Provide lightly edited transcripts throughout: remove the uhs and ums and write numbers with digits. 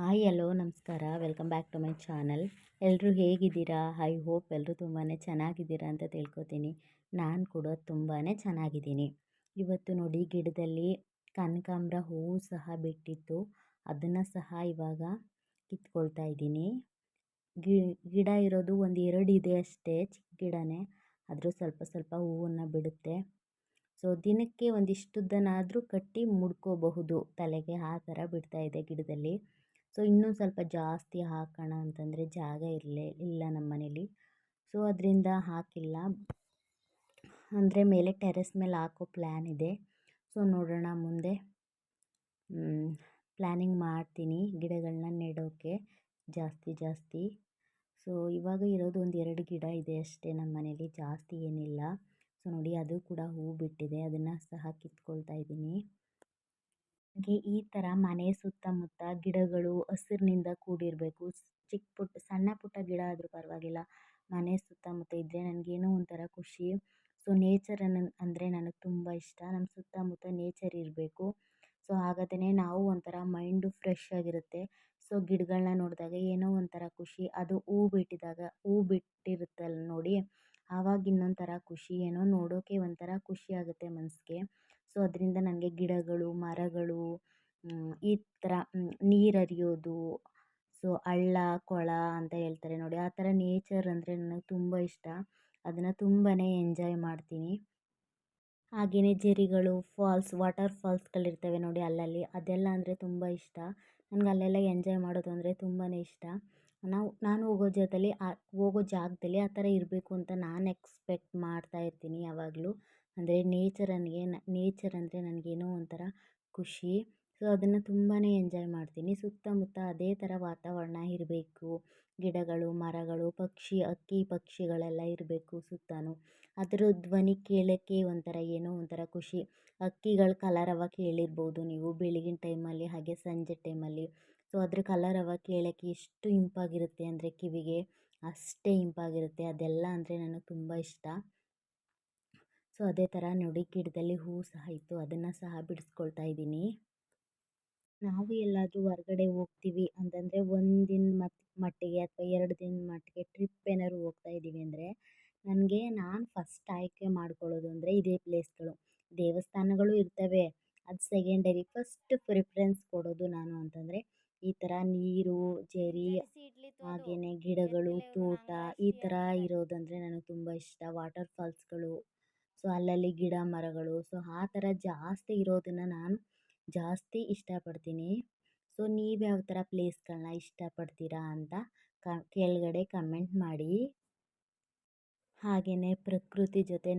Hi hello ನಮಸ್ಕಾರ. Welcome back to my channel. ಎಲ್ಲರೂ ಹೇಗಿದ್ದೀರಾ? ಐ ಹೋಪ್ ಎಲ್ಲರೂ ತುಂಬಾ ಚೆನ್ನಾಗಿದ್ದೀರಾ ಅಂತ ತಿಳ್ಕೊತೀನಿ. ನಾನು ಕೂಡ ತುಂಬಾ ಚೆನ್ನಾಗಿದ್ದೀನಿ. ಇವತ್ತು ನೋಡಿ, ಗಿಡದಲ್ಲಿ ಕನಕಾಂಬರ ಹೂವು ಸಹ ಬಿಟ್ಟಿತ್ತು. ಅದನ್ನು ಸಹ ಇವಾಗ ಕಿತ್ಕೊಳ್ತಾ ಇದ್ದೀನಿ. ಗಿಡ ಇರೋದು ಒಂದು ಎರಡು ಇದೆ ಅಷ್ಟೇ, ಚಿಕ್ಕ ಗಿಡನೇ. ಆದರೂ ಸ್ವಲ್ಪ ಸ್ವಲ್ಪ ಹೂವನ್ನು ಬಿಡುತ್ತೆ. ಸೊ ದಿನಕ್ಕೆ ಒಂದಿಷ್ಟುದ್ದನಾದರೂ ಕಟ್ಟಿ ಮುಡ್ಕೋಬಹುದು ತಲೆಗೆ, ಆ ಥರ ಬಿಡ್ತಾ ಇದೆ ಗಿಡದಲ್ಲಿ. ಸೊ ಇನ್ನೂ ಸ್ವಲ್ಪ ಜಾಸ್ತಿ ಹಾಕೋಣ ಅಂತಂದರೆ ಜಾಗ ಇಲ್ಲ ನಮ್ಮ ಮನೇಲಿ. ಸೊ ಅದರಿಂದ ಹಾಕಿಲ್ಲ. ಅಂದರೆ ಮೇಲೆ ಟೆರೆಸ್ ಮೇಲೆ ಹಾಕೋ ಪ್ಲ್ಯಾನ್ ಇದೆ. ಸೊ ನೋಡೋಣ ಮುಂದೆ ಪ್ಲ್ಯಾನಿಂಗ್ ಮಾಡ್ತೀನಿ ಗಿಡಗಳನ್ನ ನೆಡೋಕ್ಕೆ ಜಾಸ್ತಿ. ಸೊ ಇವಾಗ ಇರೋದು ಒಂದು ಎರಡು ಗಿಡ ಇದೆ ಅಷ್ಟೇ ನಮ್ಮ ಮನೇಲಿ, ಜಾಸ್ತಿ ಏನಿಲ್ಲ. ಸೊ ನೋಡಿ, ಅದು ಕೂಡ ಹೂವು ಬಿಟ್ಟಿದೆ. ಅದನ್ನು ಸಹ ಕಿತ್ಕೊಳ್ತಾ ಇದ್ದೀನಿ. ನನಗೆ ಈ ಥರ ಮನೆ ಸುತ್ತಮುತ್ತ ಗಿಡಗಳು ಹಸಿರಿನಿಂದ ಕೂಡಿರಬೇಕು. ಚಿಕ್ಕ ಪುಟ್ಟ ಸಣ್ಣ ಪುಟ್ಟ ಗಿಡ ಆದರೂ ಪರವಾಗಿಲ್ಲ, ಮನೆ ಸುತ್ತಮುತ್ತ ಇದ್ದರೆ ನನಗೇನೋ ಒಂಥರ ಖುಷಿ. ಸೊ ನೇಚರ್ ಅಂದರೆ ನನಗೆ ತುಂಬ ಇಷ್ಟ. ನಮ್ಮ ಸುತ್ತಮುತ್ತ ನೇಚರ್ ಇರಬೇಕು. ಸೊ ಹಾಗಾದರೆ ನಾವು ಒಂಥರ ಮೈಂಡು ಫ್ರೆಶ್ ಆಗಿರುತ್ತೆ. ಸೊ ಗಿಡಗಳನ್ನ ನೋಡಿದಾಗ ಏನೋ ಒಂಥರ ಖುಷಿ. ಅದು ಹೂ ಬಿಟ್ಟಿರುತ್ತಲ್ಲ ನೋಡಿ, ಆವಾಗ ಇನ್ನೊಂಥರ ಖುಷಿ. ಏನೋ ನೋಡೋಕ್ಕೆ ಒಂಥರ ಖುಷಿ ಆಗುತ್ತೆ ಮನಸ್ಸಿಗೆ. ಸೊ ಅದರಿಂದ ನನಗೆ ಗಿಡಗಳು, ಮರಗಳು, ಈ ಥರ ನೀರು ಹರಿಯೋದು, ಸೊ ಹಳ್ಳ ಕೊಳ ಅಂತ ಹೇಳ್ತಾರೆ ನೋಡಿ, ಆ ಥರ ನೇಚರ್ ಅಂದರೆ ನನಗೆ ತುಂಬ ಇಷ್ಟ. ಅದನ್ನು ತುಂಬಾ ಎಂಜಾಯ್ ಮಾಡ್ತೀನಿ. ಹಾಗೆಯೇ ಝರಿಗಳು, ವಾಟರ್ ಫಾಲ್ಸ್ಗಳಿರ್ತವೆ ನೋಡಿ ಅಲ್ಲಲ್ಲಿ, ಅದೆಲ್ಲ ಅಂದರೆ ತುಂಬ ಇಷ್ಟ. ನನಗೆ ಅಲ್ಲೆಲ್ಲ ಎಂಜಾಯ್ ಮಾಡೋದು ಅಂದರೆ ತುಂಬಾ ಇಷ್ಟ. ನಾನು ಹೋಗೋ ಜಾಗದಲ್ಲಿ ಆ ಥರ ಇರಬೇಕು ಅಂತ ನಾನು ಎಕ್ಸ್ಪೆಕ್ಟ್ ಮಾಡ್ತಾ ಇರ್ತೀನಿ ಯಾವಾಗಲೂ. ಅಂದರೆ ನೇಚರ್ ಅಂದರೆ ನನಗೇನೋ ಒಂಥರ ಖುಷಿ. ಸೊ ಅದನ್ನು ತುಂಬಾ ಎಂಜಾಯ್ ಮಾಡ್ತೀನಿ. ಸುತ್ತಮುತ್ತ ಅದೇ ಥರ ವಾತಾವರಣ ಇರಬೇಕು. ಗಿಡಗಳು, ಮರಗಳು, ಹಕ್ಕಿ ಪಕ್ಷಿಗಳೆಲ್ಲ ಇರಬೇಕು ಸುತ್ತಲೂ. ಅದರ ಧ್ವನಿ ಕೇಳೋಕ್ಕೆ ಏನೋ ಒಂಥರ ಖುಷಿ. ಹಕ್ಕಿಗಳ ಕಲರವ ಕೇಳಿರ್ಬೋದು ನೀವು ಬೆಳಗಿನ ಟೈಮಲ್ಲಿ, ಹಾಗೆ ಸಂಜೆ ಟೈಮಲ್ಲಿ. ಸೊ ಅದ್ರ ಕಲರವ ಕೇಳೋಕ್ಕೆ ಎಷ್ಟು ಇಂಪಾಗಿರುತ್ತೆ ಅಂದರೆ ಕಿವಿಗೆ ಅಷ್ಟೇ ಇಂಪಾಗಿರುತ್ತೆ. ಅದೆಲ್ಲ ಅಂದರೆ ನನಗೆ ತುಂಬ ಇಷ್ಟ. ಸೊ ಅದೇ ಥರ ನೋಡಿ, ಗಿಡದಲ್ಲಿ ಹೂವು ಸಹ ಇತ್ತು, ಅದನ್ನು ಸಹ ಬಿಡಿಸ್ಕೊಳ್ತಾ ಇದ್ದೀನಿ. ನಾವು ಎಲ್ಲಾದರೂ ಹೊರಗಡೆ ಹೋಗ್ತೀವಿ ಅಂತಂದರೆ ಒಂದಿನ ಮಟ್ಟಿಗೆ ಅಥವಾ 2 ದಿನದ ಮಟ್ಟಿಗೆ ಟ್ರಿಪ್ ಏನಾದ್ರು ಹೋಗ್ತಾ ಇದ್ದೀವಿ ಅಂದರೆ, ನಾನು ಫಸ್ಟ್ ಆಯ್ಕೆ ಮಾಡ್ಕೊಳ್ಳೋದು ಅಂದರೆ ಇದೇ ಪ್ಲೇಸ್ಗಳು. ದೇವಸ್ಥಾನಗಳು ಇರ್ತವೆ, ಅದು ಸೆಕೆಂಡರಿ. ಫಸ್ಟ್ ಪ್ರಿಫರೆನ್ಸ್ ಕೊಡೋದು ನಾನು ಅಂತಂದರೆ ಈ ಥರ ನೀರು, ಝರಿ, ಹಾಗೆಯೇ ಗಿಡಗಳು, ತೋಟ, ಈ ಥರ ಇರೋದಂದರೆ ನನಗೆ ತುಂಬ ಇಷ್ಟ. ವಾಟರ್ ಫಾಲ್ಸ್ಗಳು, ಸೊ ಅಲ್ಲಲ್ಲಿ ಗಿಡ ಮರಗಳು, ಸೊ ಆ ಥರ ಜಾಸ್ತಿ ಇರೋದನ್ನು ನಾನು ಜಾಸ್ತಿ ಇಷ್ಟಪಡ್ತೀನಿ. ಸೊ ನೀವು ಯಾವ ಥರ ಪ್ಲೇಸ್ಗಳನ್ನ ಇಷ್ಟಪಡ್ತೀರಾ ಅಂತ ಕೆಳಗಡೆ ಕಮೆಂಟ್ ಮಾಡಿ. ಹಾಗೆಯೇ ಪ್ರಕೃತಿ ಜೊತೆ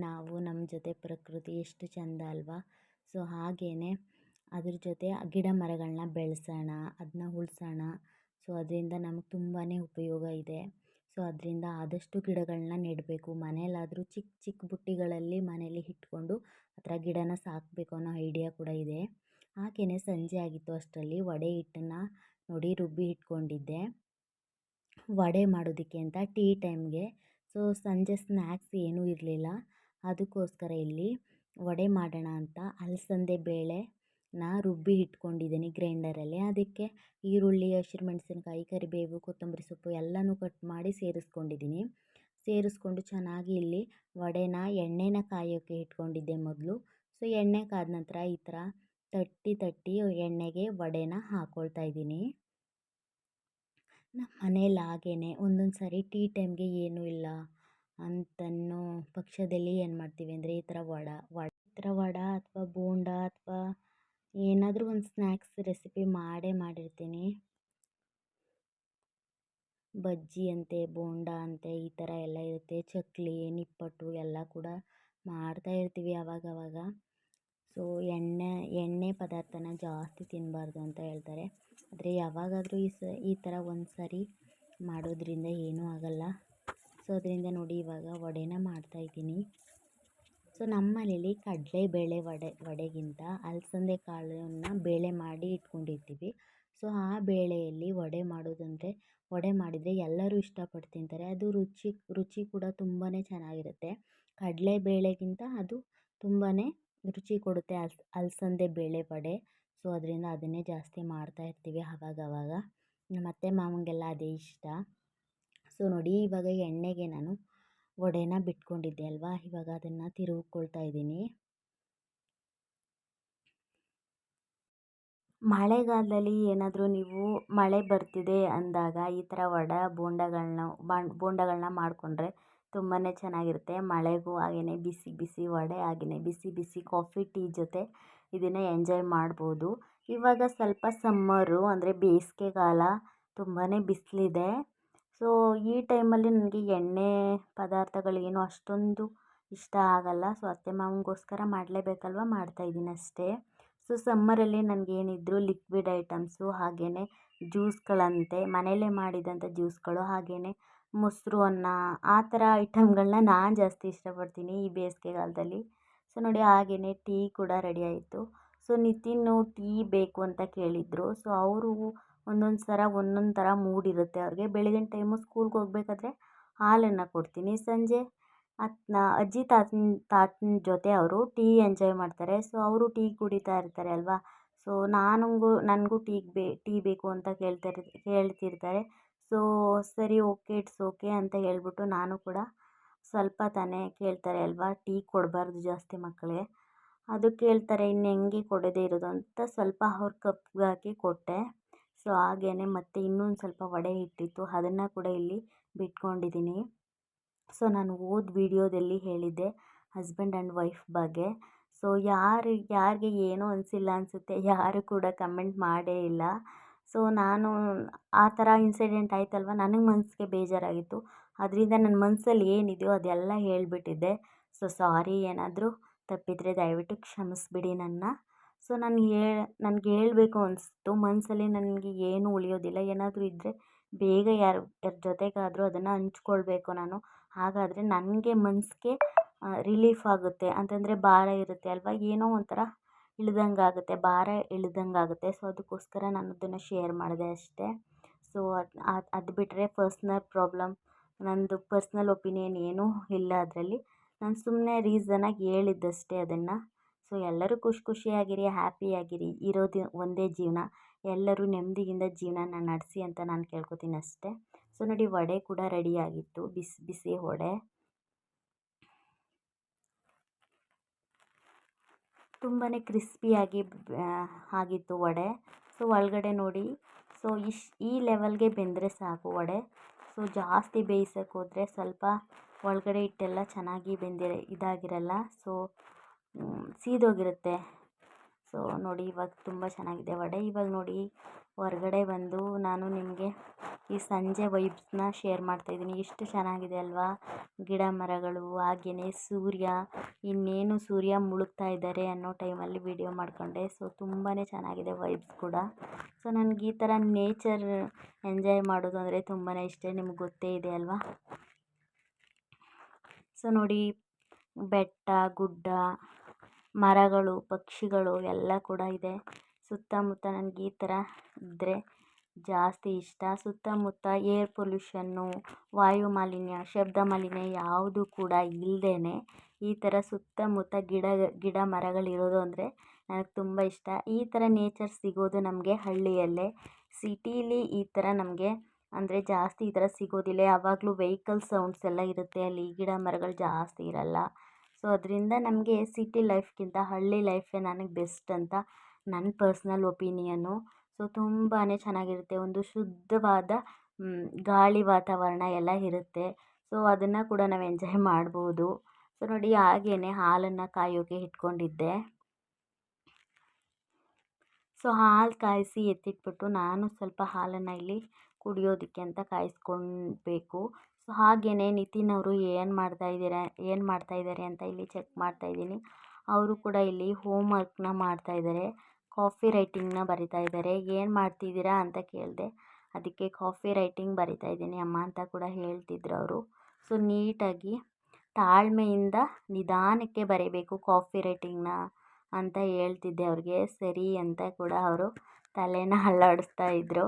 ನಮ್ಮ ಜೊತೆ ಪ್ರಕೃತಿ ಎಷ್ಟು ಚೆಂದ ಅಲ್ವಾ. ಸೊ ಹಾಗೆಯೇ ಅದ್ರ ಜೊತೆ ಗಿಡ ಮರಗಳನ್ನ ಬೆಳೆಸೋಣ, ಅದನ್ನ ಉಳಿಸೋಣ. ಸೊ ಅದರಿಂದ ನಮಗೆ ತುಂಬಾ ಉಪಯೋಗ ಇದೆ. ಸೊ ಅದರಿಂದ ಆದಷ್ಟು ಗಿಡಗಳನ್ನ ನೆಡಬೇಕು. ಮನೆಯಲ್ಲಾದರೂ ಚಿಕ್ಕ ಚಿಕ್ಕ ಬುಟ್ಟಿಗಳಲ್ಲಿ ಮನೇಲಿ ಇಟ್ಕೊಂಡು ಆ ಥರ ಗಿಡನ ಸಾಕಬೇಕು ಅನ್ನೋ ಐಡಿಯಾ ಕೂಡ ಇದೆ. ಹಾಗೆಯೇ ಸಂಜೆ ಆಗಿತ್ತು ಅಷ್ಟರಲ್ಲಿ ವಡೆ ಹಿಟ್ಟನ್ನು ನೋಡಿ ರುಬ್ಬಿ ಇಟ್ಕೊಂಡಿದ್ದೆ ವಡೆ ಮಾಡೋದಕ್ಕೆ ಅಂತ ಟೀ ಟೈಮ್ಗೆ. ಸೊ ಸಂಜೆ ಸ್ನ್ಯಾಕ್ಸ್ ಏನೂ ಇರಲಿಲ್ಲ, ಅದಕ್ಕೋಸ್ಕರ ಇಲ್ಲಿ ವಡೆ ಮಾಡೋಣ ಅಂತ ಅಲಸಂದೆ ಬೇಳೆನ ರುಬ್ಬಿ ಇಟ್ಕೊಂಡಿದ್ದೀನಿ ಗ್ರೈಂಡರಲ್ಲಿ. ಅದಕ್ಕೆ ಈರುಳ್ಳಿ, ಹಸಿರುಮೆಣಸಿನ್ಕಾಯಿ, ಕರಿಬೇವು, ಕೊತ್ತಂಬರಿ ಸೊಪ್ಪು ಎಲ್ಲನೂ ಕಟ್ ಮಾಡಿ ಸೇರಿಸ್ಕೊಂಡು ಚೆನ್ನಾಗಿ ಇಲ್ಲಿ ಎಣ್ಣೆನ ಕಾಯೋಕ್ಕೆ ಇಟ್ಕೊಂಡಿದ್ದೆ ಮೊದಲು. ಸೊ ಎಣ್ಣೆ ಕಾದ ನಂತರ ಈ ಥರ ತಟ್ಟಿ ಎಣ್ಣೆಗೆ ವಡೆನ ಹಾಕ್ಕೊಳ್ತಾ ಇದ್ದೀನಿ. ನಮ್ಮ ಮನೇಲಿ ಹಾಗೇನೆ ಒಂದೊಂದು ಸಾರಿ ಟೀ ಟೈಮ್ಗೆ ಏನೂ ಇಲ್ಲ ಅಂತನ್ನೋ ಪಕ್ಷದಲ್ಲಿ ಏನು ಮಾಡ್ತೀವಿ ಅಂದರೆ ಈ ಥರ ವಡ ಅಥವಾ ಬೋಂಡ ಅಥವಾ ಏನಾದರೂ ಒಂದು ಸ್ನ್ಯಾಕ್ಸ್ ರೆಸಿಪಿ ಮಾಡಿರ್ತೀನಿ. ಬಜ್ಜಿ ಅಂತೆ, ಬೋಂಡ ಅಂತೆ, ಈ ಥರ ಎಲ್ಲ ಇರುತ್ತೆ. ಚಕ್ಲಿ, ನಿಪ್ಪಟ್ಟು ಎಲ್ಲ ಕೂಡ ಮಾಡ್ತಾ ಇರ್ತೀವಿ ಆವಾಗವಾಗ. ಸೊ ಎಣ್ಣೆ ಪದಾರ್ಥನ ಜಾಸ್ತಿ ತಿನ್ನಬಾರ್ದು ಅಂತ ಹೇಳ್ತಾರೆ. ಆದರೆ ಯಾವಾಗಾದರೂ ಈ ಥರ ಒಂದು ಸಾರಿ ಮಾಡೋದ್ರಿಂದ ಏನೂ ಆಗಲ್ಲ. ಸೊ ಅದರಿಂದ ನೋಡಿ ಇವಾಗ ವಡೆನ ಮಾಡ್ತಾಯಿದ್ದೀನಿ. ಸೊ ನಮ್ಮ ಮನೇಲಿ ಕಡಲೆಬೇಳೆ ವಡೆಗಿಂತ ಅಲಸಂದೆ ಕಾಳನ್ನು ಬೇಳೆ ಮಾಡಿ ಇಟ್ಕೊಂಡಿರ್ತೀವಿ. ಸೊ ಆ ಬೇಳೆಯಲ್ಲಿ ವಡೆ ಮಾಡಿದರೆ ಎಲ್ಲರೂ ಇಷ್ಟಪಟ್ಟು ತಿಂತಾರೆ. ಅದು ರುಚಿ ಕೂಡ ತುಂಬಾ ಚೆನ್ನಾಗಿರುತ್ತೆ. ಕಡಲೆಬೇಳೆಗಿಂತ ಅದು ತುಂಬಾ ರುಚಿ ಕೊಡುತ್ತೆ ಅಲಸಂದೆ ಬೇಳೆ ವಡೆ. ಸೊ ಅದರಿಂದ ಅದನ್ನೇ ಜಾಸ್ತಿ ಮಾಡ್ತಾಯಿರ್ತೀವಿ ಆವಾಗವಾಗ. ನಮ್ಮ ಅತ್ತೆ ಮಾವಂಗೆಲ್ಲ ಅದೇ ಇಷ್ಟ. ಸೊ ನೋಡಿ ಇವಾಗ ಎಣ್ಣೆಗೆ ನಾನು ವಡೆನ ಬಿಟ್ಕೊಂಡಿದ್ದೆ ಅಲ್ವಾ, ಇವಾಗ ಅದನ್ನು ತಿರುಗಿಕೊಳ್ತಾ ಇದ್ದೀನಿ. ಮಳೆಗಾಲದಲ್ಲಿ ಏನಾದರೂ ನೀವು ಮಳೆ ಬರ್ತಿದೆ ಅಂದಾಗ ಈ ಥರ ವಡೆ ಬೋಂಡಗಳನ್ನ ಮಾಡಿಕೊಂಡ್ರೆ ತುಂಬಾ ಚೆನ್ನಾಗಿರುತ್ತೆ. ಮಳೆಗೂ ಹಾಗೆಯೇ ಬಿಸಿ ಬಿಸಿ ವಡೆ ಹಾಗೆಯೇ ಬಿಸಿ ಬಿಸಿ ಕಾಫಿ ಟೀ ಜೊತೆ ಇದನ್ನು ಎಂಜಾಯ್ ಮಾಡ್ಬೋದು. ಇವಾಗ ಸ್ವಲ್ಪ ಸಮ್ಮರು ಅಂದರೆ ಬೇಸಿಗೆಗಾಲ, ತುಂಬಾ ಬಿಸಿಲಿದೆ. ಸೊ ಈ ಟೈಮಲ್ಲಿ ನನಗೆ ಎಣ್ಣೆ ಪದಾರ್ಥಗಳೇನು ಅಷ್ಟೊಂದು ಇಷ್ಟ ಆಗಲ್ಲ. ಸೊ ಅತ್ತೆ ಮಾವನಿಗೋಸ್ಕರ ಮಾಡಲೇಬೇಕಲ್ವ, ಮಾಡ್ತಾಯಿದ್ದೀನಿ ಅಷ್ಟೇ. ಸೊ ಸಮ್ಮರಲ್ಲಿ ನನಗೇನಿದ್ರು ಲಿಕ್ವಿಡ್ ಐಟಮ್ಸು ಹಾಗೆಯೇ ಜ್ಯೂಸ್ಗಳಂತೆ ಮನೆಯಲ್ಲೇ ಮಾಡಿದಂಥ ಜ್ಯೂಸ್ಗಳು ಹಾಗೆಯೇ ಮೊಸರು ಅನ್ನ ಆ ಥರ ಐಟಮ್ಗಳನ್ನ ನಾನು ಜಾಸ್ತಿ ಇಷ್ಟಪಡ್ತೀನಿ ಈ ಬೇಸಿಗೆಗಾಲದಲ್ಲಿ. ಸೊ ನೋಡಿ ಹಾಗೆಯೇ ಟೀ ಕೂಡ ರೆಡಿ ಆಯಿತು. ಸೊ ನಿತಿನ್ನು ಟೀ ಬೇಕು ಅಂತ ಕೇಳಿದರು. ಸೊ ಅವರು ಒಂದೊಂದು ಥರ ಮೂಡ್ ಇರುತ್ತೆ ಅವ್ರಿಗೆ. ಬೆಳಗಿನ ಟೈಮು ಸ್ಕೂಲ್ಗೆ ಹೋಗ್ಬೇಕಾದ್ರೆ ಹಾಲನ್ನು ಕೊಡ್ತೀನಿ, ಸಂಜೆ ಅಜ್ಜಿ ತಾತನ ಜೊತೆ ಅವರು ಟೀ ಎಂಜಾಯ್ ಮಾಡ್ತಾರೆ. ಸೊ ಅವರು ಟೀ ಕುಡಿತಾ ಇರ್ತಾರೆ ಅಲ್ವಾ. ಸೊ ನನಗೂ ಟೀ ಬೇಕು ಅಂತ ಕೇಳ್ತಿರ್ತಾರೆ. ಸೊ ಸರಿ ಓಕೆ, ಇಟ್ಸ್ ಓಕೆ ಅಂತ ಹೇಳ್ಬಿಟ್ಟು ನಾನು ಕೂಡ ಸ್ವಲ್ಪ ತಾನೇ ಕೇಳ್ತಾರೆ ಅಲ್ವಾ, ಟೀ ಕೊಡಬಾರ್ದು ಜಾಸ್ತಿ ಮಕ್ಕಳಿಗೆ, ಅದು ಕೇಳ್ತಾರೆ ಇನ್ನು ಹೆಂಗೆ ಕೊಡದೇ ಇರೋದು ಅಂತ ಸ್ವಲ್ಪ ಅವ್ರ ಕಪ್ಗೆ ಹಾಕಿ ಕೊಟ್ಟೆ. ಸೊ ಹಾಗೆಯೇ ಮತ್ತೆ ಇನ್ನೊಂದು ಸ್ವಲ್ಪ ವಡೆ ಇಟ್ಟಿತ್ತು, ಅದನ್ನು ಕೂಡ ಇಲ್ಲಿ ಬಿಟ್ಕೊಂಡಿದ್ದೀನಿ. ಸೊ ನಾನು ಹೋದ ವೀಡಿಯೋದಲ್ಲಿ ಹೇಳಿದ್ದೆ ಹಸ್ಬೆಂಡ್ ಆ್ಯಂಡ್ ವೈಫ್ ಬಗ್ಗೆ. ಸೊ ಯಾರಿಗೆ ಏನೂ ಅನಿಸಿಲ್ಲ ಅನಿಸುತ್ತೆ, ಯಾರು ಕೂಡ ಕಮೆಂಟ್ ಮಾಡೇ ಇಲ್ಲ. ಸೊ ನಾನು ಆ ಥರ ಇನ್ಸಿಡೆಂಟ್ ಆಯ್ತಲ್ವ, ನನಗೆ ಮನಸ್ಸಿಗೆ ಬೇಜಾರಾಗಿತ್ತು. ಅದರಿಂದ ನನ್ನ ಮನಸ್ಸಲ್ಲಿ ಏನಿದೆಯೋ ಅದೆಲ್ಲ ಹೇಳಿಬಿಟ್ಟಿದ್ದೆ. ಸೊ ಸಾರಿ, ಏನಾದರೂ ತಪ್ಪಿದರೆ ದಯವಿಟ್ಟು ಕ್ಷಮಿಸ್ಬಿಡಿ ನನ್ನ. ಸೊ ನನಗೆ ಹೇಳಬೇಕು ಅನಿಸ್ತು, ಮನಸ್ಸಲ್ಲಿ ನನಗೆ ಏನೂ ಉಳಿಯೋದಿಲ್ಲ. ಏನಾದರೂ ಇದ್ದರೆ ಬೇಗ ಯಾರ ಜೊತೆಗಾದರೂ ಅದನ್ನು ಹಂಚ್ಕೊಳ್ಬೇಕು ನಾನು. ಹಾಗಾದರೆ ನನಗೆ ಮನಸ್ಸಿಗೆ ರಿಲೀಫ್ ಆಗುತ್ತೆ. ಅಂತಂದರೆ ಭಾರ ಇರುತ್ತೆ ಅಲ್ವಾ, ಏನೋ ಒಂಥರ ಇಳ್ದಂಗಾಗುತ್ತೆ, ಭಾರ ಇಳ್ದಂಗಾಗುತ್ತೆ. ಸೊ ಅದಕ್ಕೋಸ್ಕರ ನಾನು ಅದನ್ನು ಶೇರ್ ಮಾಡಿದೆ ಅಷ್ಟೇ. ಸೊ ಅದು ಬಿಟ್ಟರೆ ಪರ್ಸ್ನಲ್ ಪ್ರಾಬ್ಲಮ್, ನನ್ನದು ಪರ್ಸ್ನಲ್ ಒಪಿನಿಯನ್ ಏನೂ ಇಲ್ಲ ಅದರಲ್ಲಿ. ನಾನು ಸುಮ್ಮನೆ ರೀಸನಾಗಿ ಹೇಳಿದ್ದಷ್ಟೇ ಅದನ್ನು. ಸೊ ಎಲ್ಲರೂ ಖುಷಿಯಾಗಿರಿ, ಹ್ಯಾಪಿಯಾಗಿರಿ. ಇರೋದು ಒಂದೇ ಜೀವನ, ಎಲ್ಲರೂ ನೆಮ್ಮದಿಯಿಂದ ಜೀವನನ ನಡೆಸಿ ಅಂತ ನಾನು ಕೇಳ್ಕೊತೀನಿ ಅಷ್ಟೇ. ಸೊ ನೋಡಿ ವಡೆ ಕೂಡ ರೆಡಿಯಾಗಿತ್ತು, ಬಿಸಿ ಬಿಸಿ ವಡೆ. ತುಂಬಾ ಕ್ರಿಸ್ಪಿಯಾಗಿ ಆಗಿತ್ತು ವಡೆ. ಸೊ ಒಳಗಡೆ ನೋಡಿ, ಸೊ ಈ ಲೆವೆಲ್ಗೆ ಬೆಂದರೆ ಸಾಕು ವಡೆ. ಸೊ ಜಾಸ್ತಿ ಬೇಯಿಸೋಕೆ ಹೋದರೆ ಸ್ವಲ್ಪ ಒಳಗಡೆ ಹಿಟ್ಟೆಲ್ಲ ಚೆನ್ನಾಗಿ ಇದಾಗಿರಲ್ಲ. ಸೊ ಸೀದೋಗಿರುತ್ತೆ. ಸೊ ನೋಡಿ ಇವಾಗ ತುಂಬ ಚೆನ್ನಾಗಿದೆ ವಡೆ. ಇವಾಗ ನೋಡಿ ಹೊರಗಡೆ ಬಂದು ನಾನು ನಿಮಗೆ ಈ ಸಂಜೆ ವೈಬ್ಸ್ನ ಶೇರ್ ಮಾಡ್ತಾಯಿದ್ದೀನಿ. ಎಷ್ಟು ಚೆನ್ನಾಗಿದೆ ಅಲ್ವಾ, ಗಿಡ ಮರಗಳು ಹಾಗೆಯೇ ಸೂರ್ಯ, ಇನ್ನೇನು ಸೂರ್ಯ ಮುಳುಗ್ತಾ ಇದ್ದಾರೆ ಅನ್ನೋ ಟೈಮಲ್ಲಿ ವಿಡಿಯೋ ಮಾಡಿಕೊಂಡೆ. ಸೊ ತುಂಬಾ ಚೆನ್ನಾಗಿದೆ ವೈಬ್ಸ್ ಕೂಡ. ಸೊ ನನಗೆ ಈ ಥರ ನೇಚರ್ ಎಂಜಾಯ್ ಮಾಡೋದು ಅಂದರೆ ತುಂಬಾ ಇಷ್ಟ, ನಿಮ್ಗೆ ಗೊತ್ತೇ ಇದೆ ಅಲ್ವಾ. ಸೊ ನೋಡಿ ಬೆಟ್ಟ ಗುಡ್ಡ ಮರಗಳು ಪಕ್ಷಿಗಳು ಎಲ್ಲ ಕೂಡ ಇದೆ ಸುತ್ತಮುತ್ತ. ನನಗೆ ಈ ಥರ ಇದ್ದರೆ ಜಾಸ್ತಿ ಇಷ್ಟ. ಸುತ್ತಮುತ್ತ ಏರ್ ಪೊಲ್ಯೂಷನ್ನು, ವಾಯು ಮಾಲಿನ್ಯ, ಶಬ್ದ ಮಾಲಿನ್ಯ ಯಾವುದು ಕೂಡ ಇಲ್ಲದೇ ಈ ಥರ ಸುತ್ತಮುತ್ತ ಗಿಡ ಮರಗಳಿರೋದು ಅಂದರೆ ನನಗೆ ತುಂಬ ಇಷ್ಟ. ಈ ಥರ ನೇಚರ್ ಸಿಗೋದು ನಮಗೆ ಹಳ್ಳಿಯಲ್ಲೇ. ಸಿಟೀಲಿ ಈ ಥರ ನಮಗೆ ಅಂದರೆ ಜಾಸ್ತಿ ಈ ಥರ ಸಿಗೋದಿಲ್ಲ. ಯಾವಾಗಲೂ ವೆಹಿಕಲ್ ಸೌಂಡ್ಸ್ ಎಲ್ಲ ಇರುತ್ತೆ, ಅಲ್ಲಿ ಗಿಡ ಮರಗಳು ಜಾಸ್ತಿ ಇರಲ್ಲ. ಸೊ ಅದರಿಂದ ನಮಗೆ ಸಿಟಿ ಲೈಫ್ಗಿಂತ ಹಳ್ಳಿ ಲೈಫೇ ನನಗೆ ಬೆಸ್ಟ್ ಅಂತ ನನ್ನ ಪರ್ಸ್ನಲ್ ಒಪಿನಿಯನ್ನು. ಸೊ ತುಂಬಾ ಚೆನ್ನಾಗಿರುತ್ತೆ, ಒಂದು ಶುದ್ಧವಾದ ಗಾಳಿ ವಾತಾವರಣ ಎಲ್ಲ ಇರುತ್ತೆ. ಸೊ ಅದನ್ನು ಕೂಡ ನಾವು ಎಂಜಾಯ್ ಮಾಡ್ಬೋದು. ಸೊ ನೋಡಿ ಹಾಗೆಯೇ ಹಾಲನ್ನು ಕಾಯೋಕ್ಕೆ ಇಟ್ಕೊಂಡಿದ್ದೆ. ಸೊ ಹಾಲು ಕಾಯಿಸಿ ಎತ್ತಿಟ್ಬಿಟ್ಟು ನಾನು ಸ್ವಲ್ಪ ಹಾಲನ್ನು ಇಲ್ಲಿ ಕುಡಿಯೋದಕ್ಕೆ ಅಂತ ಕಾಯಿಸ್ಕೊಳ್ಬೇಕು. ಸೊ ಹಾಗೆಯೇ ನಿತಿನ್ ಅವರು ಏನು ಮಾಡ್ತಾಯಿದ್ದಾರೆ ಅಂತ ಇಲ್ಲಿ ಚೆಕ್ ಮಾಡ್ತಾಯಿದ್ದೀನಿ. ಅವರು ಕೂಡ ಇಲ್ಲಿ ಹೋಮ್ ವರ್ಕ್ನ ಮಾಡ್ತಾಯಿದ್ದಾರೆ, ಕಾಫಿ ರೈಟಿಂಗ್ನ ಬರಿತಾ ಇದ್ದಾರೆ. ಏನು ಮಾಡ್ತಿದ್ದೀರಾ ಅಂತ ಕೇಳಿದೆ, ಅದಕ್ಕೆ ಕಾಫಿ ರೈಟಿಂಗ್ ಬರಿತಾ ಇದ್ದೀನಿ ಅಮ್ಮ ಅಂತ ಕೂಡ ಹೇಳ್ತಿದ್ರು ಅವರು. ಸೊ ನೀಟಾಗಿ ತಾಳ್ಮೆಯಿಂದ ನಿಧಾನಕ್ಕೆ ಬರೀಬೇಕು ಕಾಫಿ ರೈಟಿಂಗ್ನ ಅಂತ ಹೇಳ್ತಿದ್ದೆ ಅವ್ರಿಗೆ. ಸರಿ ಅಂತ ಕೂಡ ಅವರು ತಲೆನ ಅಲ್ಲಾಡಿಸ್ತಾ ಇದ್ದರು.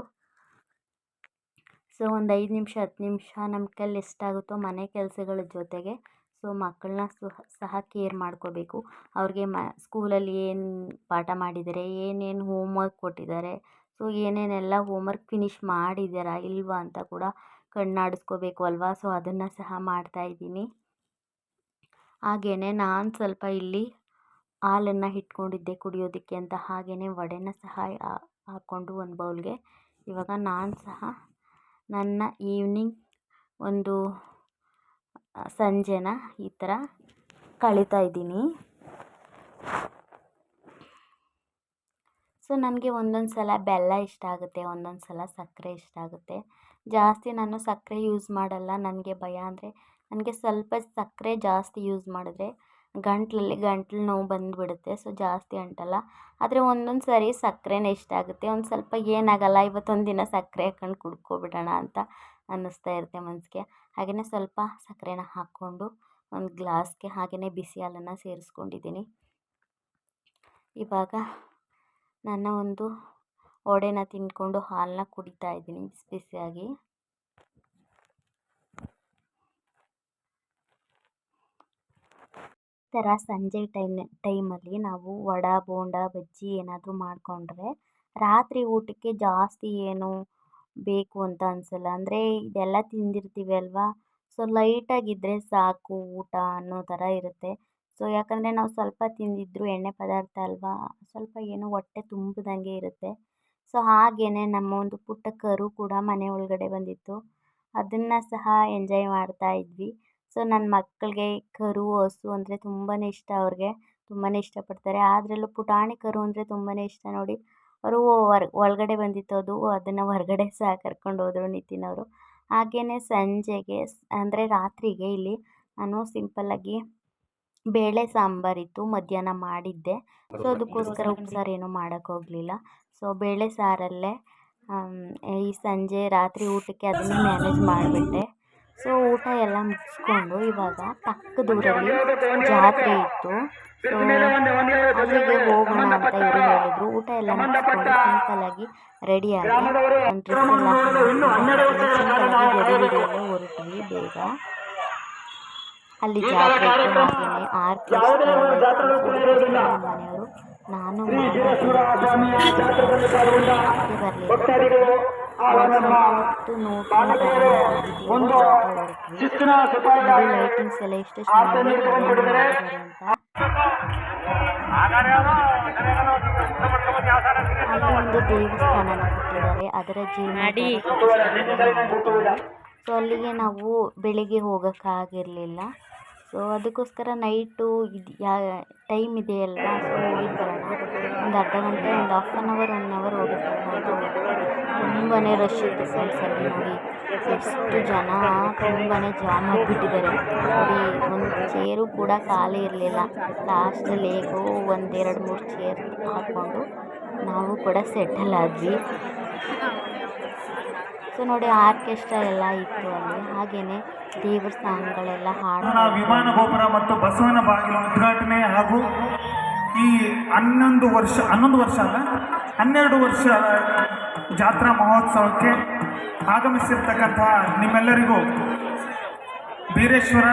ಸೊ ಒಂದು 5 ನಿಮಿಷ 10 ನಿಮಿಷ ನಮ್ಮ ಕೈಲಿ ಎಷ್ಟಾಗುತ್ತೋ ಮನೆ ಕೆಲಸಗಳ ಜೊತೆಗೆ ಸೊ ಮಕ್ಕಳನ್ನ ಸಹ ಕೇರ್ ಮಾಡ್ಕೋಬೇಕು. ಅವ್ರಿಗೆ ಸ್ಕೂಲಲ್ಲಿ ಏನು ಪಾಠ ಮಾಡಿದ್ದಾರೆ, ಏನೇನು ಹೋಮ್ವರ್ಕ್ ಕೊಟ್ಟಿದ್ದಾರೆ, ಸೊ ಏನೇನೆಲ್ಲ ಹೋಮ್ವರ್ಕ್ ಫಿನಿಷ್ ಮಾಡಿದ್ದೀರಾ ಇಲ್ವಾ ಅಂತ ಕೂಡ ಕಣ್ಣಾಡಿಸ್ಕೋಬೇಕು ಅಲ್ವಾ. ಸೊ ಅದನ್ನು ಸಹ ಮಾಡ್ತಾಯಿದ್ದೀನಿ. ಹಾಗೆಯೇ ನಾನು ಸ್ವಲ್ಪ ಇಲ್ಲಿ ಹಾಲನ್ನು ಇಟ್ಕೊಂಡಿದ್ದೆ ಕುಡಿಯೋದಕ್ಕೆ ಅಂತ. ಹಾಗೆಯೇ ವಡೆನ ಸಹ ಹಾಕ್ಕೊಂಡು ಒಂದು ಬೌಲ್ಗೆ. ಇವಾಗ ನಾನು ಸಹ ನನ್ನ ಈವ್ನಿಂಗ್ ಒಂದು ಸಂಜೆನ ಈ ಥರ ಕಳೀತಾ ಇದ್ದೀನಿ. ಸೊ ನನಗೆ ಒಂದೊಂದು ಸಲ ಬೆಲ್ಲ ಇಷ್ಟ ಆಗುತ್ತೆ, ಒಂದೊಂದು ಸಲ ಸಕ್ಕರೆ ಇಷ್ಟ ಆಗುತ್ತೆ. ಜಾಸ್ತಿ ನಾನು ಸಕ್ಕರೆ ಯೂಸ್ ಮಾಡಲ್ಲ, ನನಗೆ ಭಯ. ಅಂದರೆ ನನಗೆ ಸ್ವಲ್ಪ ಸಕ್ಕರೆ ಜಾಸ್ತಿ ಯೂಸ್ ಮಾಡಿದ್ರೆ ಗಂಟ್ಲು ನೋವು ಬಂದುಬಿಡುತ್ತೆ. ಸೊ ಜಾಸ್ತಿ ಅಂಟಲ್ಲ. ಆದರೆ ಒಂದೊಂದು ಸಾರಿ ಸಕ್ಕರೆನೇ ಇಷ್ಟ ಆಗುತ್ತೆ. ಒಂದು ಸ್ವಲ್ಪ ಏನಾಗಲ್ಲ, ಇವತ್ತೊಂದು ದಿನ ಸಕ್ಕರೆ ಹಾಕ್ಕೊಂಡು ಕುಡ್ಕೊಬಿಡೋಣ ಅಂತ ಅನ್ನಿಸ್ತಾ ಇರುತ್ತೆ ಮನಸ್ಸಿಗೆ. ಹಾಗೆಯೇ ಸ್ವಲ್ಪ ಸಕ್ಕರೆನ ಹಾಕ್ಕೊಂಡು ಒಂದು ಗ್ಲಾಸ್ಗೆ ಹಾಗೆಯೇ ಬಿಸಿ ಹಾಲನ್ನು ಸೇರಿಸ್ಕೊಂಡಿದ್ದೀನಿ. ಇವಾಗ ನನ್ನ ಒಂದು ವಡೆನ ತಿಂದ್ಕೊಂಡು ಹಾಲನ್ನ ಕುಡಿತಾ ಇದ್ದೀನಿ ಬಿಸಿ ಬಿಸಿಯಾಗಿ. ಈ ಥರ ಸಂಜೆ ಟೈಮಲ್ಲಿ ನಾವು ವಡೆ, ಬೋಂಡ, ಬಜ್ಜಿ ಏನಾದರೂ ಮಾಡಿಕೊಂಡ್ರೆ ರಾತ್ರಿ ಊಟಕ್ಕೆ ಜಾಸ್ತಿ ಏನು ಬೇಕು ಅಂತ ಅನಿಸಲ್ಲ. ಅಂದರೆ ಇದೆಲ್ಲ ತಿಂದಿರ್ತೀವಿ ಅಲ್ವಾ. ಸೊ ಲೈಟಾಗಿದ್ದರೆ ಸಾಕು ಊಟ ಅನ್ನೋ ಥರ ಇರುತ್ತೆ. ಸೊ ಯಾಕಂದರೆ ನಾವು ಸ್ವಲ್ಪ ತಿಂದಿದ್ರು ಎಣ್ಣೆ ಪದಾರ್ಥ ಅಲ್ವಾ, ಸ್ವಲ್ಪ ಏನೋ ಹೊಟ್ಟೆ ತುಂಬಿದಂಗೆ ಇರುತ್ತೆ. ಸೊ ಹಾಗೆಯೇ ನಮ್ಮ ಒಂದು ಪುಟ್ಟ ಕರು ಕೂಡ ಮನೆ ಒಳಗಡೆ ಬಂದಿತ್ತು. ಅದನ್ನು ಸಹ ಎಂಜಾಯ್ ಮಾಡ್ತಾ ಇದ್ವಿ. ಸೊ ನನ್ನ ಮಕ್ಕಳಿಗೆ ಕರು, ಹಸು ಅಂದರೆ ತುಂಬಾ ಇಷ್ಟ. ಅವ್ರಿಗೆ ತುಂಬಾ ಇಷ್ಟಪಡ್ತಾರೆ. ಅದರಲ್ಲೂ ಪುಟಾಣಿ ಕರು ಅಂದರೆ ತುಂಬಾ ಇಷ್ಟ ನೋಡಿ. ಅವರು ಒಳಗಡೆ ಬಂದಿತ್ತು, ಅದನ್ನು ಹೊರಗಡೆ ಸಹ ಕರ್ಕೊಂಡು ಹೋದರು ನಿತಿನ್ ಅವರು. ಹಾಗೆಯೇ ಸಂಜೆಗೆ ಅಂದರೆ ರಾತ್ರಿಗೆ ಇಲ್ಲಿ ನಾನು ಸಿಂಪಲ್ಲಾಗಿ ಬೇಳೆ ಸಾಂಬಾರಿತ್ತು ಮಧ್ಯಾಹ್ನ ಮಾಡಿದ್ದೆ. ಸೊ ಅದಕ್ಕೋಸ್ಕರ ಉಪ್ಸಾರು ಏನೂ ಮಾಡೋಕ್ಕೋಗಲಿಲ್ಲ. ಸೊ ಬೇಳೆ ಸಾರಲ್ಲೇ ಈ ಸಂಜೆ ರಾತ್ರಿ ಊಟಕ್ಕೆ ಅದನ್ನೇ ಮ್ಯಾನೇಜ್ ಮಾಡಿಬಿಟ್ಟೆ. ಸೊ ಊಟ ಎಲ್ಲ ಮುಗಿಸ್ಕೊಂಡು ಇವಾಗ ಪಕ್ಕದೂರಲ್ಲಿ ಜಾತ್ರೆ ಇತ್ತು. ಸೊ ಅಲ್ಲಿಗೆ ಹೋಗೋಣ ಅಂತ ಇವರು ಹೇಳಿದರು. ಊಟ ಎಲ್ಲ ಮುಗಿಸ್ಕೊಂಡು ಸಿಂಪಲ್ಲಾಗಿ ರೆಡಿಯಾಗಿ ಒಂದು ಡ್ರೆಸ್ ಎಲ್ಲ ಸಿಂಪಲ್ಲಾಗಿ ಗಡಿಬಿಡಿಯಲ್ಲೇ ಹೊರಟ್ವಿ ಬೇಗ. ಅಲ್ಲಿ ಜಾತ್ರೆ ಇತ್ತು. ಹಾಗೆಯೇ ಆರ್ಕೆಸ್ಟ್ರಾ ನಮ್ಮ ಮನೆಯವರು ನಾನು ಲೈಟಿಂಗ್ಸ್ ಎಲ್ಲ ಎಷ್ಟು ಚೆನ್ನಾಗಿ ಮಾಡಿದ್ದಾರೆ ಅಂತ. ಅಲ್ಲಿ ಒಂದು ದೇವಸ್ಥಾನನ ಕಟ್ಟಿದ್ದಾರೆ, ಅದರ ಜೀರ್ಣೋದ್ಧಾರ. ಸೊ ಅಲ್ಲಿಗೆ ನಾವು ಬೆಳಿಗ್ಗೆ ಹೋಗೋಕ್ಕಾಗಿರಲಿಲ್ಲ. ಸೊ ಅದಕ್ಕೋಸ್ಕರ ನೈಟು ಟೈಮ್ ಇದೆಯಲ್ವಾ, ಸೊ ಹೋಗಿದ್ದು ಬರೋಣ, ಒಂದು ಅರ್ಧ ಗಂಟೆ, ಒಂದು ಹಾಫ್ ಆನ್ ಅವರ್ 1 ಅವರ್ ಹೋಗಿದ್ದು ಬರೋಣ ಅಂತ ಹೋಗಿದ್ವಿ. ತುಂಬಾ ರಶ್ ಇತ್ತು ಫ್ರೆಂಡ್ಸಲ್ಲಿ ನೋಡಿ. ಎಷ್ಟು ಜನ ತುಂಬಾ ಜಾಮ್ ಆಗಿಬಿಟ್ಟಿದ್ದಾರೆ ನೋಡಿ. ಒಂದು ಚೇರು ಕೂಡ ಖಾಲಿ ಇರಲಿಲ್ಲ. ಲಾಸ್ಟಲ್ಲಿ ಹೇಗೋ 1, 2, 3 ಚೇರ್ ಹಾಕ್ಕೊಂಡು ನಾವು ಕೂಡ ಸೆಟಲ್ ಆದ್ವಿ. ಸೊ ನೋಡಿ ಆರ್ಕೆಸ್ಟ್ರಾ ಎಲ್ಲ ಇತ್ತು ಅಲ್ಲಿ. ಹಾಗೆಯೇ ದೇವ್ರ ಸಾಂಗ್ಗಳೆಲ್ಲ ವಿಮಾನ ಗೋಪುರ ಮತ್ತು ಬಸವನ ಬಾಗಿಲು ಉದ್ಘಾಟನೆ ಹಾಗೂ ಈ 11 ವರ್ಷ ಅಲ್ಲ 12 ವರ್ಷ ಜಾತ್ರಾ ಮಹೋತ್ಸವಕ್ಕೆ ಆಗಮಿಸಿರ್ತಕ್ಕಂತಹ ನಿಮ್ಮೆಲ್ಲರಿಗೂ ಬೀರೇಶ್ವರ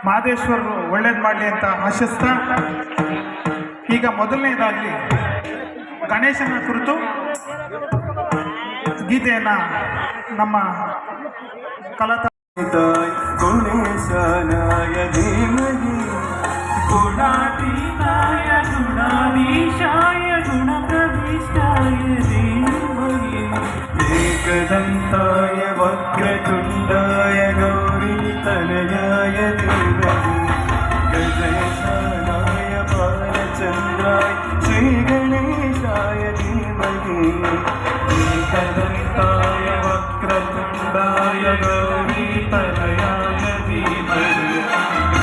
ಮಹದೇಶ್ವರರು ಒಳ್ಳೇದು ಮಾಡಲಿ ಅಂತ ಆಶಿಸ್ತಾ, ಈಗ ಮೊದಲನೇದಾಗಿ ಗಣೇಶನ ಕುರಿತು ಗೀತೆಯನ್ನು ನಮ್ಮ ಕಲಾತ ಗುಣೇಶನಾಯ ಧೀಮಹಿ ಗುಣಾತೀತಾಯ ಗುಣಾಧೀಶಾಯ ಗುಣಪ್ರವಿಷ್ಟಾಯ ಧೀಮಹಿ ಏಕದಂತಾಯ ವಕ್ರತುಂಡಾಯ ಗೌರೀತನಯಾಯ ಧೀಮಹಿ ಗಜೇಶಾನಾಯ ಬಾಲಚಂದ್ರಾಯ ಶ್ರೀಗಣೇಶಾಯ ಧೀಮಹಿ ಏಕದಂತಾಯ ವಕ್ರತುಂಡಾಯ ಗೌರೀತನಯಾಯ ಧೀಮಹಿ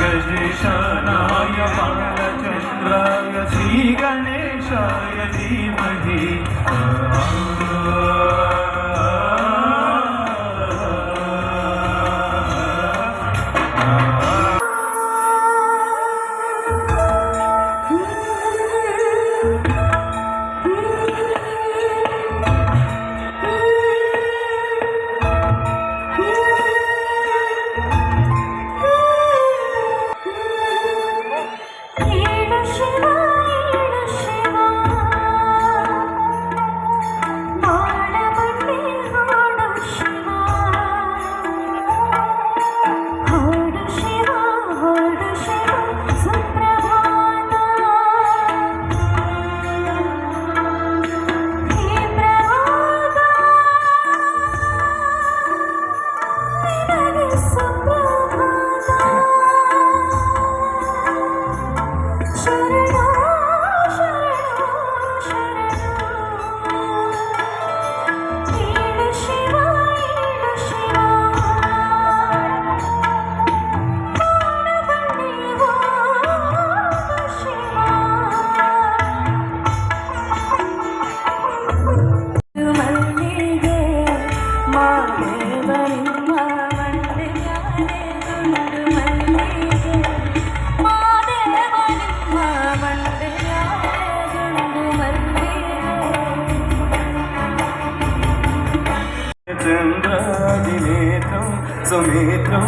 ಗಜೇಶಾನಾಯ ಬಾಲಚಂದ್ರಾಯ ಶ್ರೀಗಣೇಶಾಯ ಧೀಮಹಿ ಮಾದೇವ ನಿಮ್ಮ ಮಂಡೆಯಾನೆ ದುಂಡು ಮಲ್ಲಿಗೆ ಮಾದೇವ ನಿಮ್ಮ ಮಂಡೆಯಾನೆ ದುಂಡು ಮಲ್ಲಿಗೆ चन्द्रादिनेत्रं सुमित्रं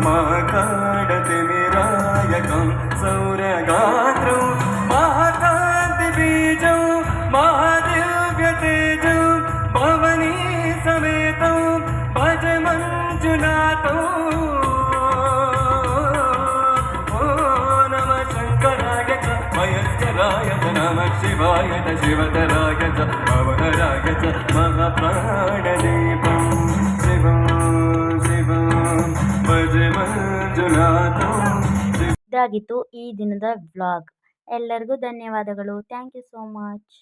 महाकाडतिमिरायकं सौरगात्रं महाकान्तिबीजं महादिव्यतेजं भवनी समेतं भज मञ्जुनाथं ॐ नमः शङ्कराय च मयस्कराय च नमः शिवाय च शिवतराय च भवहराय च महाप्राणदीपं शिवं शिवं भज मञ्जुनाथं ಇದಾಗಿತ್ತು ಈ ದಿನದ ವ್ಲಾಗ್. ಎಲ್ಲರಿಗೂ ಧನ್ಯವಾದಗಳು. Thank you so much.